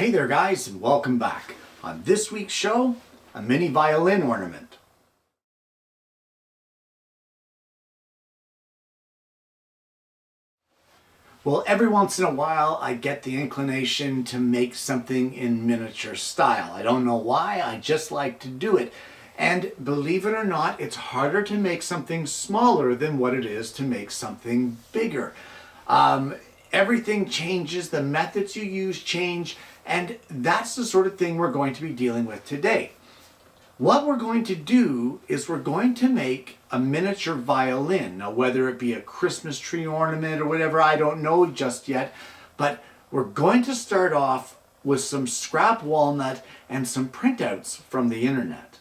Hey there guys, and welcome back. On this week's show, a mini violin ornament. Well, every once in a while I get the inclination to make something in miniature style. I don't know why, I just like to do it. And believe it or not, it's harder to make something smaller than what it is to make something bigger. Everything changes, the methods you use change, and that's the sort of thing we're going to be dealing with today. What we're going to do is we're going to make a miniature violin. Now, whether it be a Christmas tree ornament or whatever, I don't know just yet, but we're going to start off with some scrap walnut and some printouts from the internet.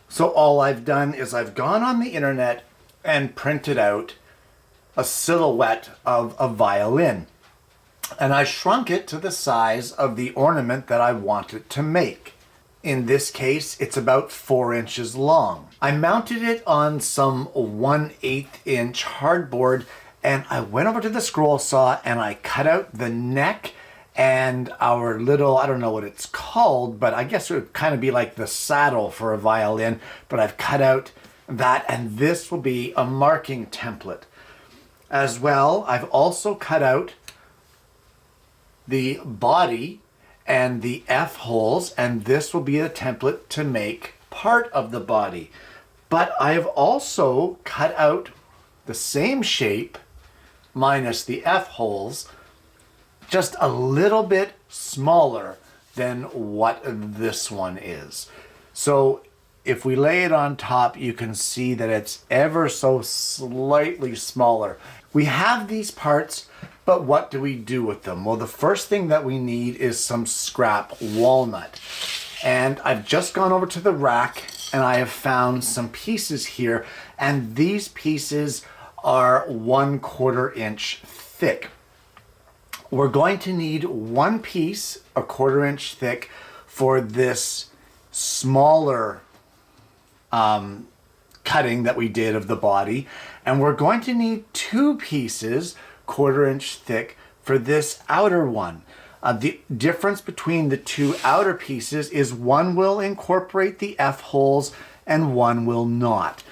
So all I've done is I've gone on the internet and printed out a silhouette of a violin. And I shrunk it to the size of the ornament that I want it to make. In this case, it's about 4 inches long. I mounted it on some 1/8 inch hardboard, and I went over to the scroll saw and I cut out the neck and our little, I don't know what it's called, but I guess it would kind of be like the saddle for a violin, but I've cut out that, and this will be a marking template. As well, I've also cut out the body and the F holes, and this will be a template to make part of the body. But I have also cut out the same shape minus the F holes, just a little bit smaller than what this one is. So if we lay it on top, you can see that it's ever so slightly smaller. We have these parts, but what do we do with them? Well, the first thing that we need is some scrap walnut. And I've just gone over to the rack and I have found some pieces here, and these pieces are 1/4 inch thick. We're going to need one piece 1/4 inch thick for this smaller cutting that we did of the body, and we're going to need 2 pieces 1/4 inch thick for this outer one. The difference between the 2 outer pieces is one will incorporate the F holes and one will not.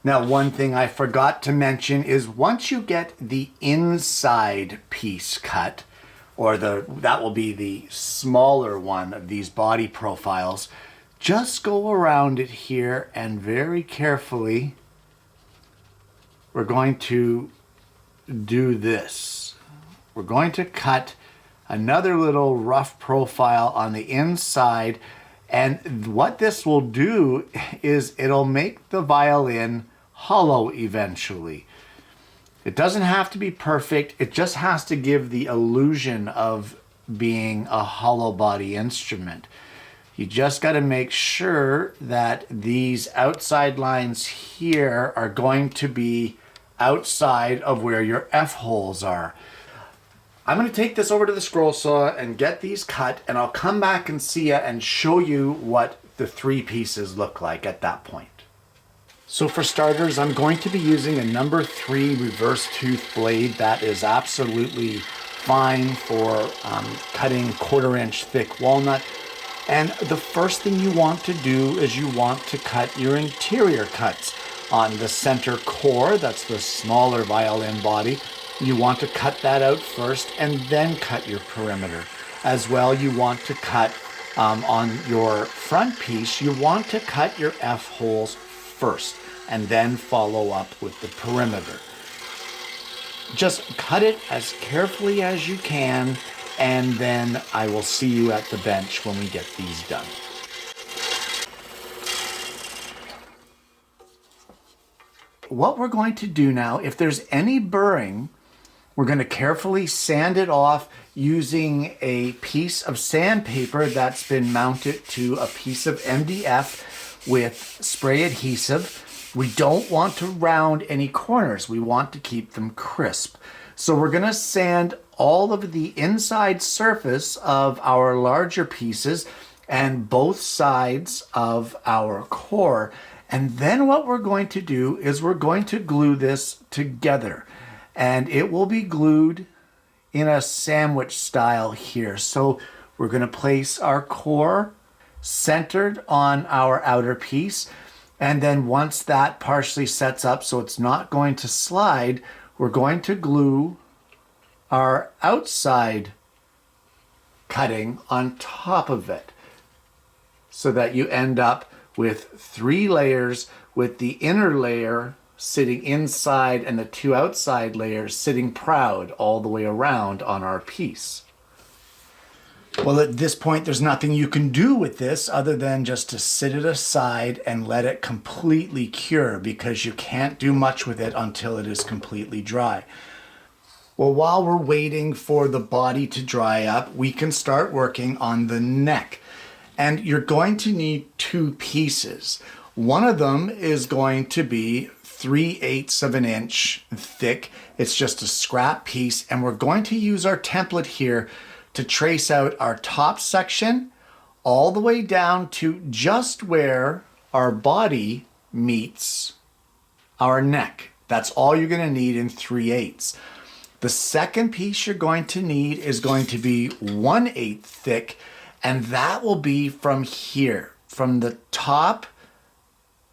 Now, one thing I forgot to mention is once you get the inside piece cut, or that will be the smaller one of these body profiles, just go around it here and very carefully we're going to do this. We're going to cut another little rough profile on the inside, and what this will do is it'll make the violin hollow eventually. It doesn't have to be perfect, it just has to give the illusion of being a hollow body instrument. You just got to make sure that these outside lines here are going to be outside of where your F holes are. I'm going to take this over to the scroll saw and get these cut, and I'll come back and see you and show you what the 3 pieces look like at that point. So for starters, I'm going to be using a number 3 reverse tooth blade. That is absolutely fine for cutting 1/4 inch thick walnut. And the first thing you want to do is you want to cut your interior cuts on the center core. That's the smaller violin body. You want to cut that out first and then cut your perimeter. As well, you want to cut on your front piece, you want to cut your F holes first and then follow up with the perimeter. Just cut it as carefully as you can, and then I will see you at the bench when we get these done. What we're going to do now, if there's any burring, we're going to carefully sand it off using a piece of sandpaper that's been mounted to a piece of MDF with spray adhesive. We don't want to round any corners. We want to keep them crisp. So we're going to sand all of the inside surface of our larger pieces and both sides of our core. And then what we're going to do is we're going to glue this together, and it will be glued in a sandwich style here. So We're going to place our core centered on our outer piece. And then once that partially sets up so it's not going to slide, we're going to glue our outside cutting on top of it so that you end up with 3 layers, with the inner layer sitting inside and the 2 outside layers sitting proud all the way around on our piece. Well, at this point, there's nothing you can do with this other than just to sit it aside and let it completely cure, because you can't do much with it until it is completely dry. Well, while we're waiting for the body to dry up, we can start working on the neck. And you're going to need 2 pieces. One of them is going to be 3/8 of an inch thick. It's just a scrap piece, and we're going to use our template here to trace out our top section all the way down to just where our body meets our neck. That's all you're going to need in 3/8. The second piece you're going to need is going to be 1/8 thick, and that will be from here, from the top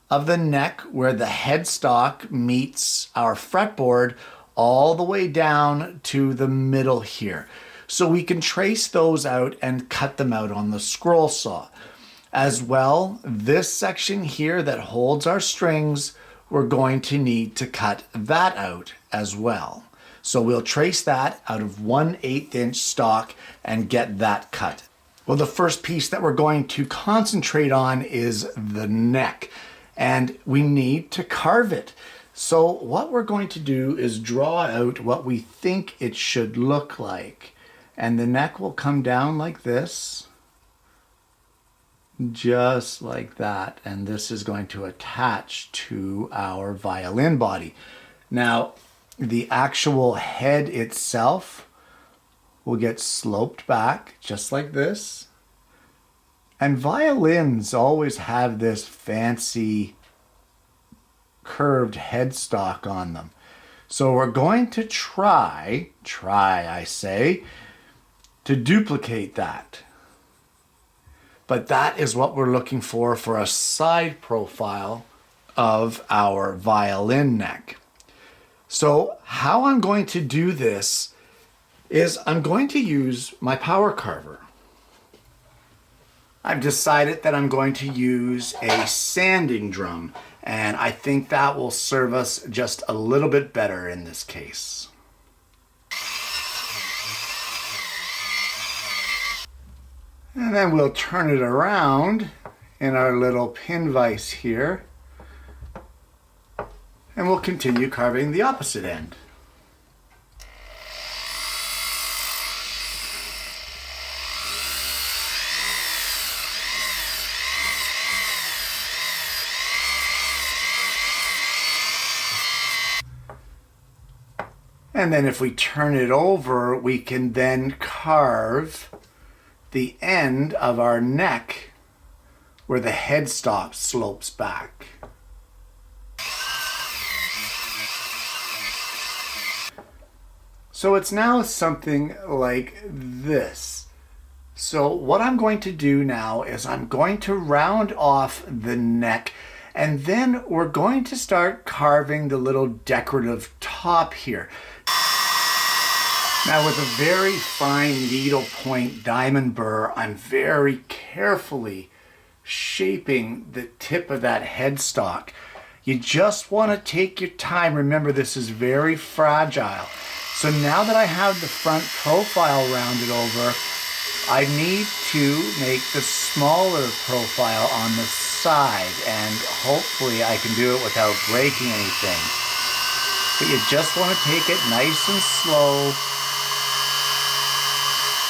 of the neck where the headstock meets our fretboard all the way down to the middle here. So we can trace those out and cut them out on the scroll saw. As well, this section here that holds our strings, we're going to need to cut that out as well. So we'll trace that out of 1/8 inch stock and get that cut. Well, the first piece that we're going to concentrate on is the neck, and we need to carve it. So what we're going to do is draw out what we think it should look like. And the neck will come down like this, just like that. And this is going to attach to our violin body. Now, the actual head itself will get sloped back just like this. And violins always have this fancy curved headstock on them. So we're going to try I say, to duplicate that. But that is what we're looking for a side profile of our violin neck. So how I'm going to do this is I'm going to use my power carver. I've decided that I'm going to use a sanding drum, and I think that will serve us just a little bit better in this case. And then we'll turn it around in our little pin vise here, and we'll continue carving the opposite end. And then if we turn it over, we can then carve the end of our neck where the headstock slopes back. So it's now something like this. So what I'm going to do now is I'm going to round off the neck, and then we're going to start carving the little decorative top here. Now with a very fine needle point diamond burr, I'm very carefully shaping the tip of that headstock. You just want to take your time. Remember, this is very fragile. So now that I have the front profile rounded over, I need to make the smaller profile on the side, and hopefully I can do it without breaking anything. But you just want to take it nice and slow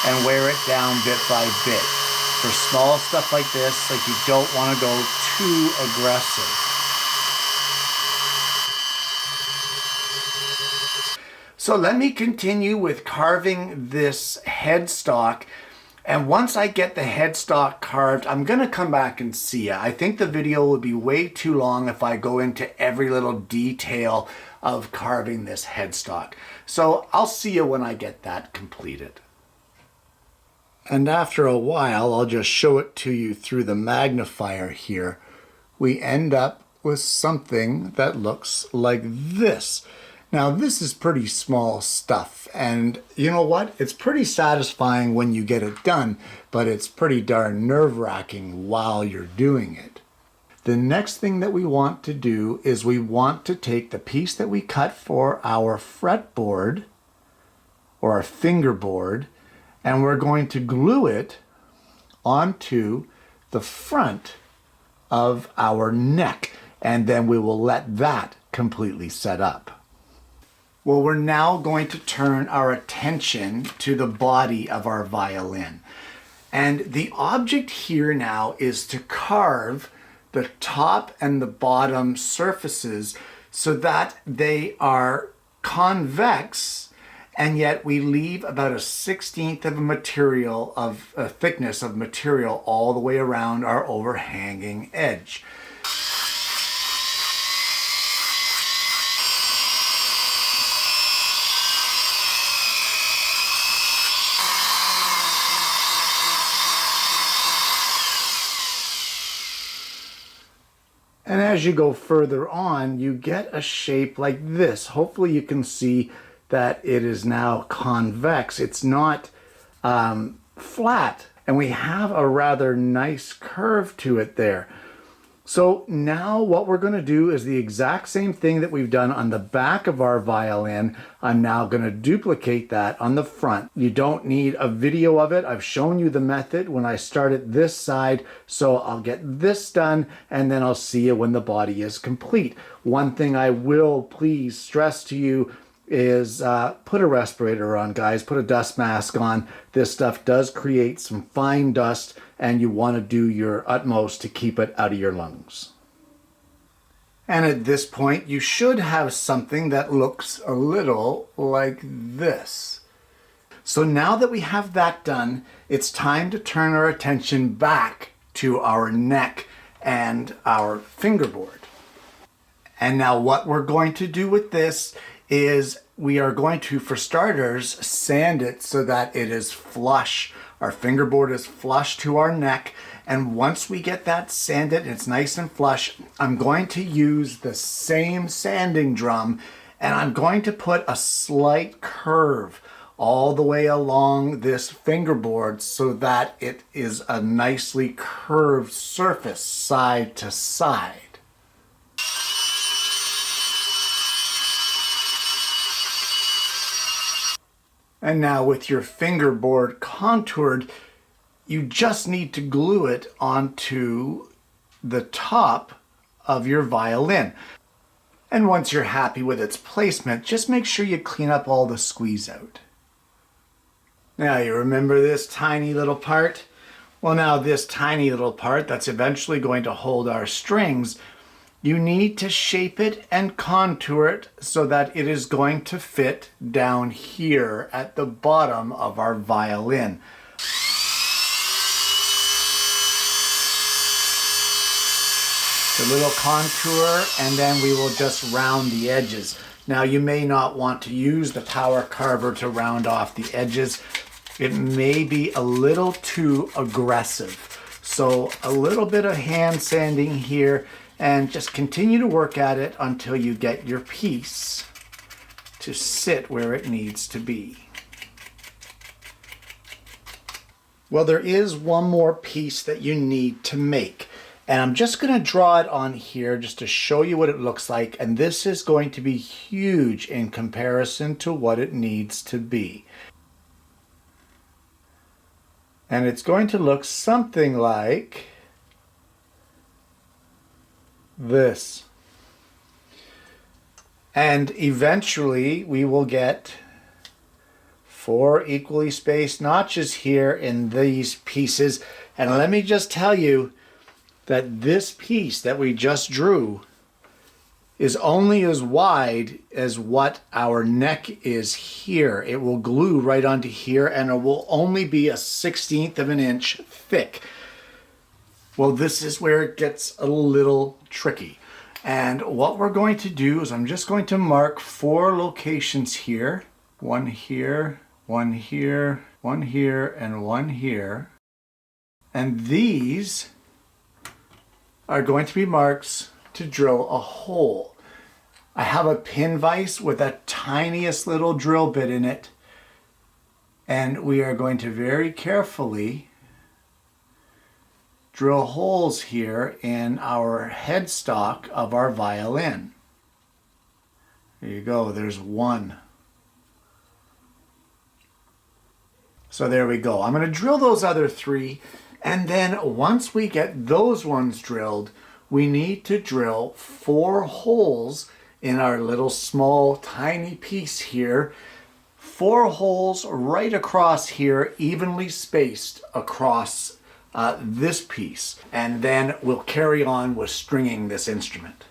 and wear it down bit by bit. For small stuff like this, like, you don't want to go too aggressive. So let me continue with carving this headstock. And once I get the headstock carved, I'm going to come back and see you. I think the video would be way too long if I go into every little detail of carving this headstock. So I'll see you when I get that completed. And after a while, I'll just show it to you through the magnifier here, we end up with something that looks like this. Now this is pretty small stuff, and you know what? It's pretty satisfying when you get it done, but it's pretty darn nerve-wracking while you're doing it. The next thing that we want to do is we want to take the piece that we cut for our fretboard or our fingerboard, and we're going to glue it onto the front of our neck, and then we will let that completely set up. Well, we're now going to turn our attention to the body of our violin. And the object here now is to carve the top and the bottom surfaces so that they are convex, and yet we leave about 1/16 of a material of a thickness of material all the way around our overhanging edge. And as you go further on, you get a shape like this. Hopefully you can see that it is now convex. It's not flat, and we have a rather nice curve to it there. So now what we're going to do is the exact same thing that we've done on the back of our violin. I'm now going to duplicate that on the front. You don't need a video of it. I've shown you the method when I started this side, so I'll get this done and then I'll see you when the body is complete. One thing I will please stress to you is put a respirator on, guys. Put a dust mask on. This stuff does create some fine dust, and you want to do your utmost to keep it out of your lungs. And at this point, you should have something that looks a little like this. So now that we have that done, it's time to turn our attention back to our neck and our fingerboard. And now what we're going to do with this is we are going to, for starters, sand it so that it is flush. Our fingerboard is flush to our neck, and once we get that sanded and it's nice and flush, I'm going to use the same sanding drum, and I'm going to put a slight curve all the way along this fingerboard so that it is a nicely curved surface side to side. And now with your fingerboard contoured, you just need to glue it onto the top of your violin. And once you're happy with its placement, just make sure you clean up all the squeeze out. Now you remember this tiny little part? Well, now this tiny little part that's eventually going to hold our strings, you need to shape it and contour it so that it is going to fit down here at the bottom of our violin. A little contour, and then we will just round the edges. Now you may not want to use the power carver to round off the edges. It may be a little too aggressive. So a little bit of hand sanding here, and just continue to work at it until you get your piece to sit where it needs to be. Well, there is one more piece that you need to make, and I'm just going to draw it on here just to show you what it looks like, and this is going to be huge in comparison to what it needs to be. And it's going to look something like this. And eventually we will get 4 equally spaced notches here in these pieces. And let me just tell you that this piece that we just drew is only as wide as what our neck is here. It will glue right onto here, and it will only be 1/16 of an inch thick. Well, this is where it gets a little tricky. And what we're going to do is I'm just going to mark 4 locations here. 1 here, one here, and one here. And these are going to be marks to drill a hole. I have a pin vise with the tiniest little drill bit in it, and we are going to very carefully drill holes here in our headstock of our violin. There you go, there's one. So there we go. I'm going to drill those other three, and then once we get those ones drilled, we need to drill 4 holes in our little small tiny piece here. 4 holes right across here, evenly spaced across this piece. And then we'll carry on with stringing this instrument.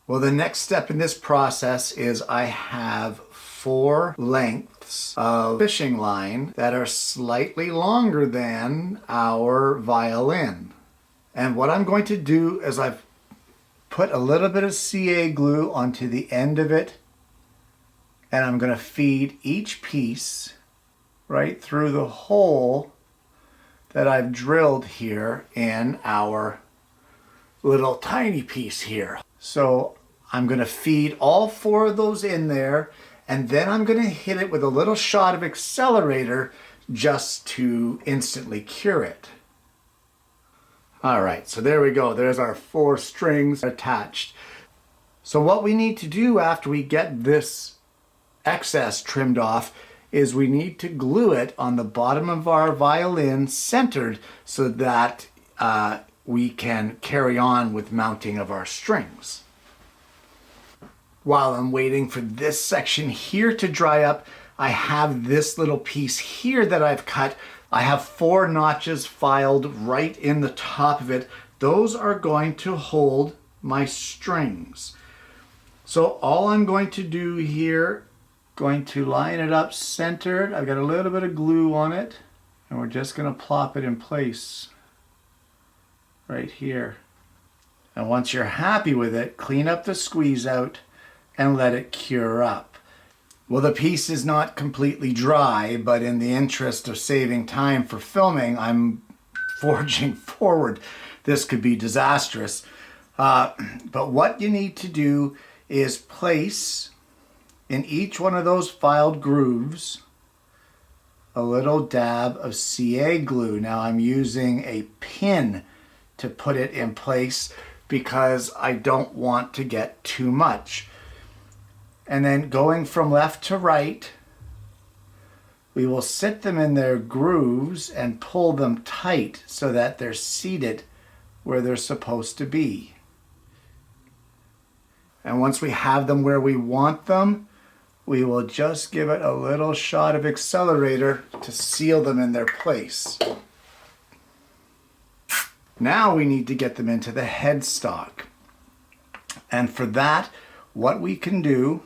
Well, the next step in this process is I have 4 lengths of fishing line that are slightly longer than our violin. And what I'm going to do is I've put a little bit of CA glue onto the end of it, and I'm going to feed each piece right through the hole that I've drilled here in our little tiny piece here. So I'm going to feed all 4 of those in there, and then I'm going to hit it with a little shot of accelerator just to instantly cure it. All right, so there we go. There's our 4 strings attached. So what we need to do after we get this excess trimmed off is we need to glue it on the bottom of our violin centered so that we can carry on with mounting of our strings. While I'm waiting for this section here to dry up, I have this little piece here that I've cut. I have 4 notches filed right in the top of it. Those are going to hold my strings. So all I'm going to do here, going to line it up centered. I've got a little bit of glue on it, and we're just going to plop it in place right here. And once you're happy with it, clean up the squeeze out and let it cure up. Well, the piece is not completely dry, but in the interest of saving time for filming, I'm forging forward. This could be disastrous. But what you need to do is place in each one of those filed grooves a little dab of CA glue. Now I'm using a pin to put it in place because I don't want to get too much. And then going from left to right, we will sit them in their grooves and pull them tight so that they're seated where they're supposed to be. And once we have them where we want them, we will just give it a little shot of accelerator to seal them in their place. Now we need to get them into the headstock. And for that, what we can do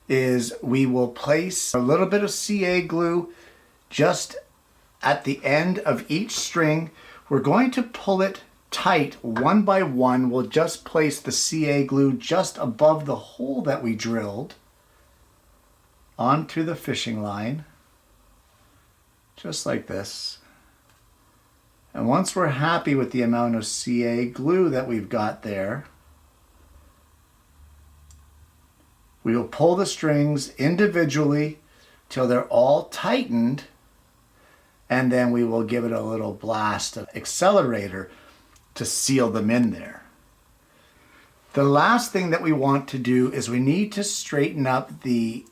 is we will place a little bit of CA glue just at the end of each string. We're going to pull it tight one by one. We'll just place the CA glue just above the hole that we drilled onto the fishing line, just like this. And once we're happy with the amount of CA glue that we've got there, we will pull the strings individually till they're all tightened, and then we will give it a little blast of accelerator to seal them in there. The last thing that we want to do is we need to straighten up the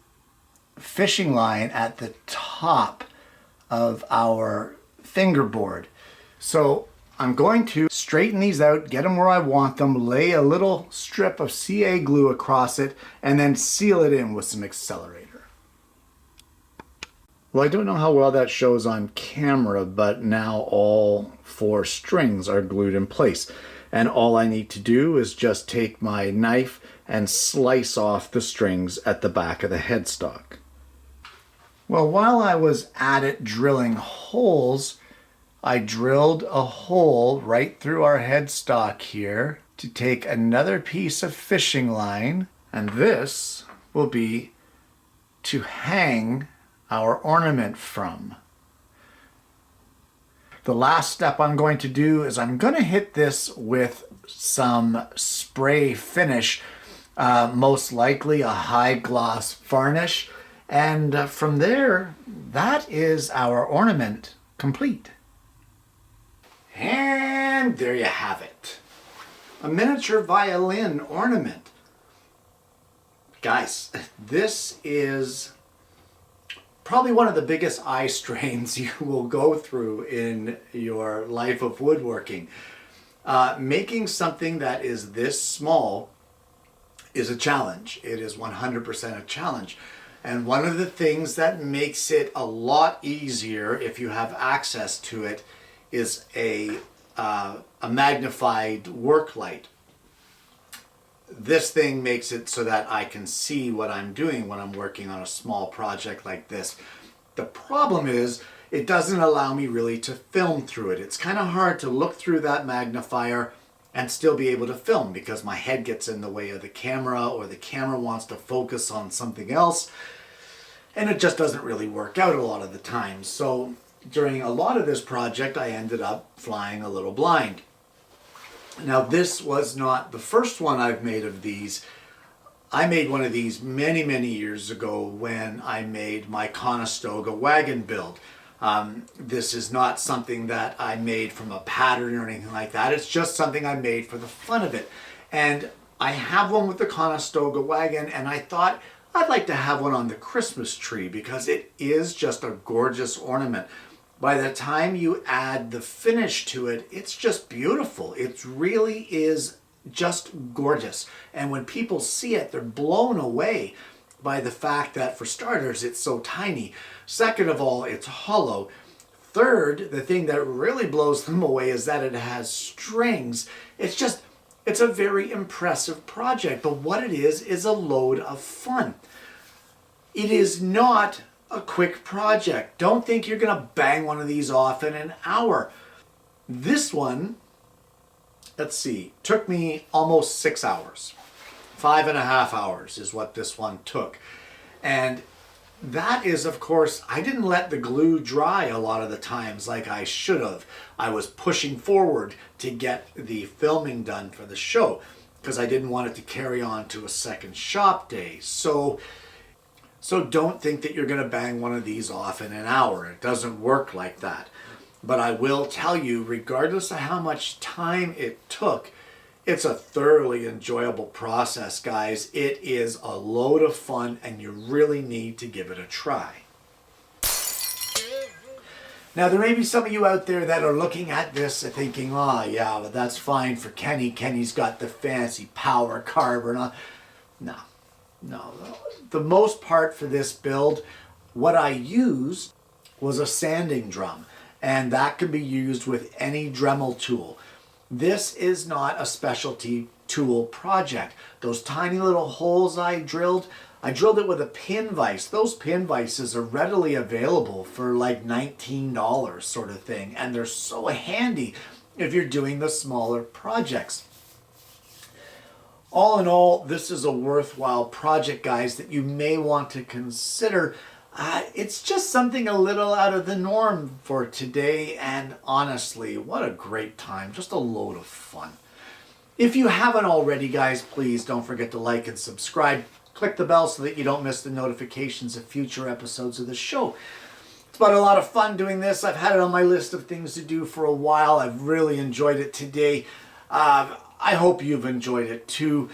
fishing line at the top of our fingerboard. So I'm going to straighten these out, get them where I want them, lay a little strip of CA glue across it, and then seal it in with some accelerator. Well, I don't know how well that shows on camera, but now all 4 strings are glued in place. And all I need to do is just take my knife and slice off the strings at the back of the headstock. Well, while I was at it drilling holes, I drilled a hole right through our headstock here to take another piece of fishing line, and this will be to hang our ornament from. The last step I'm going to do is I'm going to hit this with some spray finish, most likely a high gloss varnish. And from there, that is our ornament complete. And there you have it. A miniature violin ornament. Guys, this is probably one of the biggest eye strains you will go through in your life of woodworking. Making something that is this small is a challenge. It is 100% a challenge. And one of the things that makes it a lot easier if you have access to it is a magnified work light. This thing makes it so that I can see what I'm doing when I'm working on a small project like this. The problem is it doesn't allow me really to film through it. It's kind of hard to look through that magnifier and still be able to film because my head gets in the way of the camera, or the camera wants to focus on something else, and it just doesn't really work out a lot of the time. So during a lot of this project, I ended up flying a little blind. Now, this was not the first one I've made of these. I made one of these many, many years ago when I made my Conestoga wagon build. This is not something that I made from a pattern or anything like that. It's just something I made for the fun of it. And I have one with the Conestoga wagon, and I thought I'd like to have one on the Christmas tree because it is just a gorgeous ornament. By the time you add the finish to it, it's just beautiful. It really is just gorgeous. And when people see it, they're blown away by the fact that, for starters, it's so tiny. Second of all, it's hollow. Third, the thing that really blows them away is that it has strings. It's a very impressive project, but what it is a load of fun. It is not a quick project. Don't think you're going to bang one of these off in an hour. This one, let's see, took me almost 6 hours. 5.5 hours is what this one took. And that is, of course, I didn't let the glue dry a lot of the times like I should have. I was pushing forward to get the filming done for the show because I didn't want it to carry on to a second shop day. So don't think that you're going to bang one of these off in an hour. It doesn't work like that. But I will tell you, regardless of how much time it took, it's a thoroughly enjoyable process, guys. It is a load of fun, and you really need to give it a try. Now, there may be some of you out there that are looking at this and thinking, oh, yeah, but that's fine for Kenny. Kenny's got the fancy power carver. No. The most part for this build, what I used was a sanding drum, and that can be used with any Dremel tool. This is not a specialty tool project. Those tiny little holes I drilled it with a pin vise. Those pin vices are readily available for like $19 sort of thing, and they're so handy if you're doing the smaller projects. All in all, this is a worthwhile project, guys, that you may want to consider. It's just something a little out of the norm for today, and honestly, what a great time. Just a load of fun. If you haven't already, guys, please don't forget to like and subscribe. Click the bell so that you don't miss the notifications of future episodes of the show. It's been a lot of fun doing this. I've had it on my list of things to do for a while. I've really enjoyed it today. I hope you've enjoyed it too.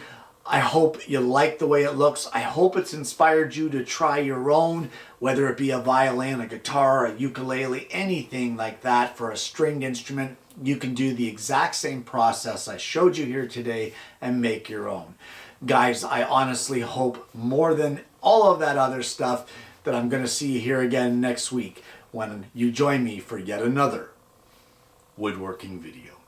I hope you like the way it looks. I hope it's inspired you to try your own, whether it be a violin, a guitar, a ukulele, anything like that for a stringed instrument. You can do the exact same process I showed you here today and make your own. Guys, I honestly hope more than all of that other stuff that I'm going to see you here again next week when you join me for yet another woodworking video.